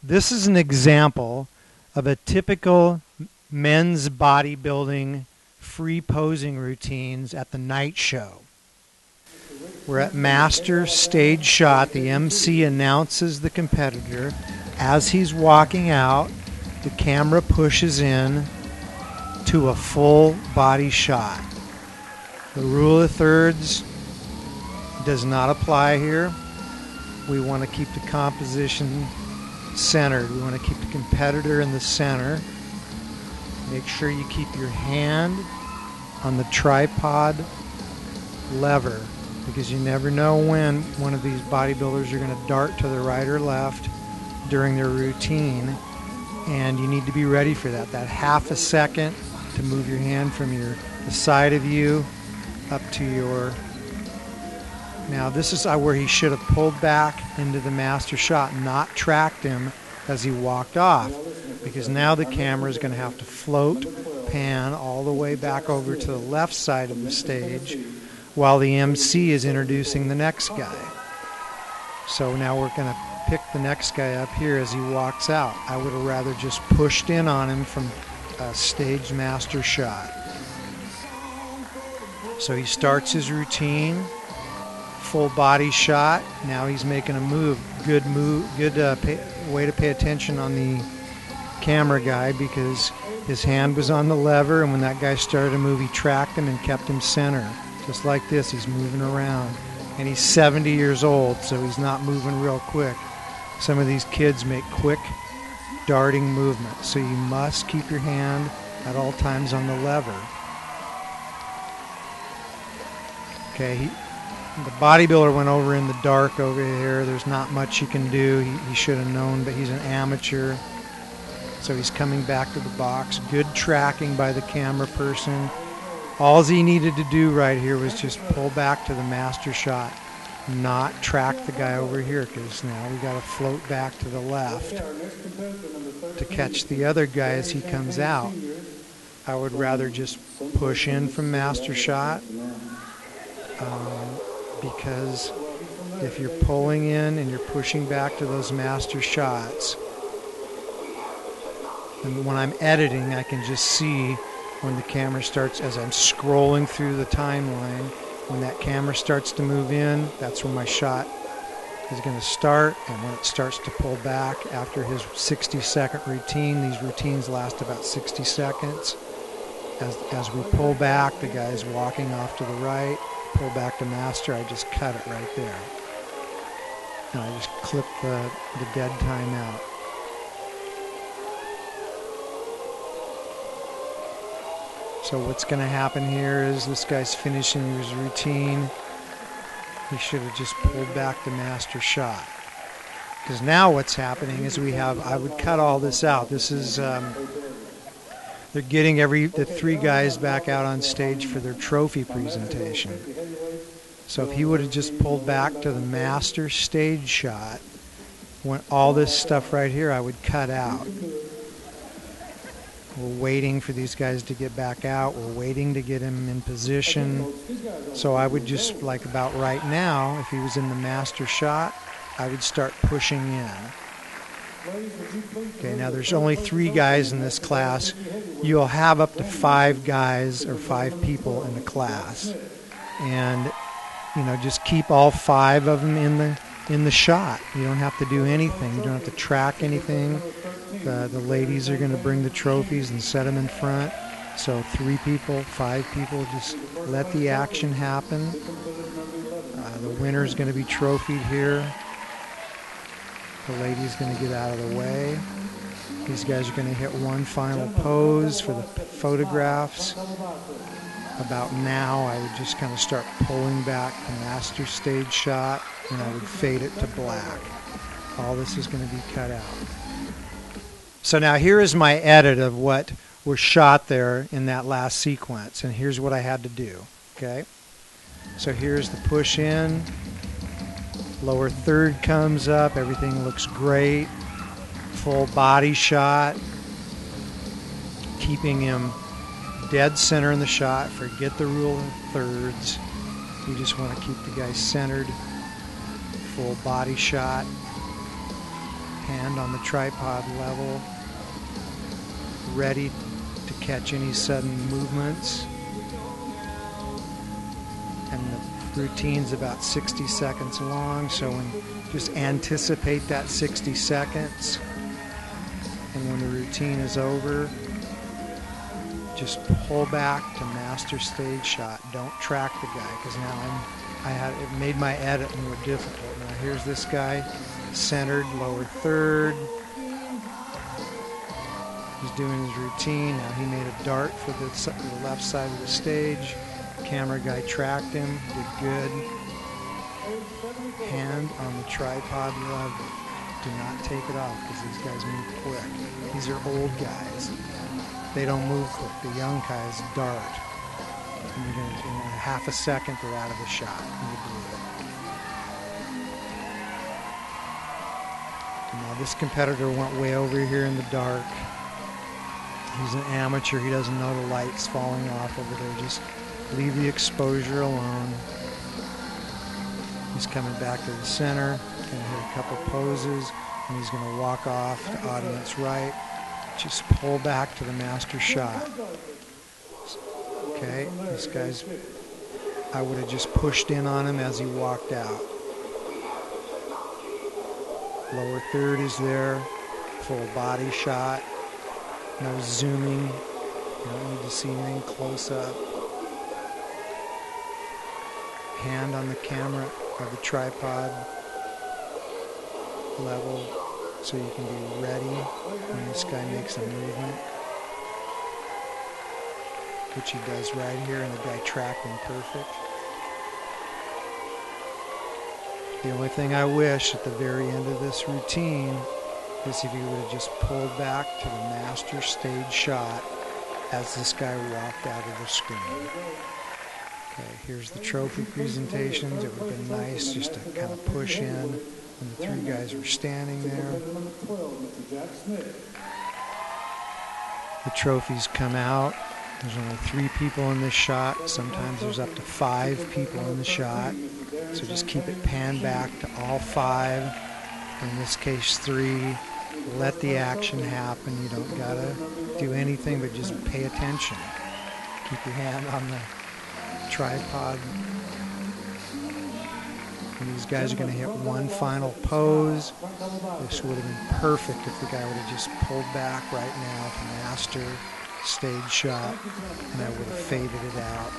This is an example of a typical men's bodybuilding free posing routines at the night show. We're at master stage shot. The MC announces the competitor. As he's walking out, the camera pushes in to a full body shot. The rule of thirds does not apply here. We want to keep the composition centered. We want to keep the competitor in the center. Make sure you keep your hand on the tripod lever, because you never know when one of these bodybuilders are going to dart to the right or left during their routine, and you need to be ready for that. That half a second to move your hand from the side of you up to your... Now this is where he should have pulled back into the master shot, not tracked him as he walked off, because now the camera is going to have to float, pan all the way back over to the left side of the stage while the MC is introducing the next guy. So now we're going to pick the next guy up here as he walks out. I would have rather just pushed in on him from a stage master shot. So he starts his routine. Full body shot. Now he's making a move. Good move. Good way to pay attention on the camera guy, because his hand was on the lever, and when that guy started to move, he tracked him and kept him center. Just like this, he's moving around. And he's 70 years old, so he's not moving real quick. Some of these kids make quick darting movements, so you must keep your hand at all times on the lever. Okay, the bodybuilder went over in the dark over here. There's not much he can do. He should have known, but he's an amateur. So he's coming back to the box. Good tracking by the camera person. All he needed to do right here was just pull back to the master shot, not track the guy over here, because now we got to float back to the left to catch the other guy as he comes out. I would rather just push in from master shot, because if you're pulling in and you're pushing back to those master shots, and when I'm editing, I can just see when the camera starts, as I'm scrolling through the timeline, when that camera starts to move in, that's when my shot is going to start. And when it starts to pull back after his 60-second routine, these routines last about 60 seconds. As we pull back, the guy's walking off to the right, pull back to master, I just cut it right there. And I just clip the dead time out. So what's going to happen here is this guy's finishing his routine. He should have just pulled back the master shot. Because now what's happening is I would cut all this out. This is, they're getting the three guys back out on stage for their trophy presentation. So if he would have just pulled back to the master stage shot, when all this stuff right here I would cut out. We're waiting for these guys to get back out. We're waiting to get him in position. So I would just, like about right now, if he was in the master shot, I would start pushing in. Okay, now there's only 3 guys in this class. You'll have up to 5 guys or 5 people in the class. And, you know, just keep all 5 of them in the shot. You don't have to do anything. You don't have to track anything. The ladies are going to bring the trophies and set them in front. So 3 people, 5 people, just let the action happen. The winner is going to be trophied here. The lady's going to get out of the way. These guys are going to hit one final pose for the photographs. About now, I would just kind of start pulling back the master stage shot, and I would fade it to black. All this is going to be cut out. So now here is my edit of what was shot there in that last sequence, and here's what I had to do. Okay, so here's the push in. Lower third comes up. Everything looks great. Full body shot. Keeping him dead center in the shot. Forget the rule of thirds. We just want to keep the guy centered. Full body shot. Hand on the tripod level, ready to catch any sudden movements. And the routine's about 60 seconds long, so just anticipate that 60 seconds. And when the routine is over, just pull back to master stage shot. Don't track the guy, because now it made my edit more difficult. Now here's this guy, centered, lower third. He's doing his routine. Now he made a dart for the left side of the stage. Camera guy tracked him, did good. Hand on the tripod level. Do not take it off, because these guys move quick. These are old guys. They don't move quick. The young guys dart. And you're gonna, in a half a second, they're out of the shot. And you blew it. Now this competitor went way over here in the dark. He's an amateur. He doesn't know the light's falling off over there. Just leave the exposure alone. He's coming back to the center. Gonna hit a couple poses, and he's gonna walk off to audience right. Just pull back to the master shot. Okay, this guy's, I would have just pushed in on him as he walked out. Lower third is there, full body shot, no zooming, you don't need to see anything close up. Hand on the camera or the tripod level, so you can be ready when this guy makes a movement, which he does right here, and the guy tracked him perfect. The only thing I wish at the very end of this routine is if he would have just pulled back to the master stage shot as this guy walked out of the screen. Okay, here's the trophy presentations. It would have been nice just to kind of push in when the three guys were standing there. The trophies come out. There's only 3 people in this shot. Sometimes there's up to 5 people in the shot. So just keep it panned back to all 5. In this case, 3. Let the action happen. You don't gotta do anything but just pay attention. Keep your hand on the tripod. And these guys are going to hit one final pose. This would have been perfect if the guy would have just pulled back right now to master stage shot, and I would have faded it out.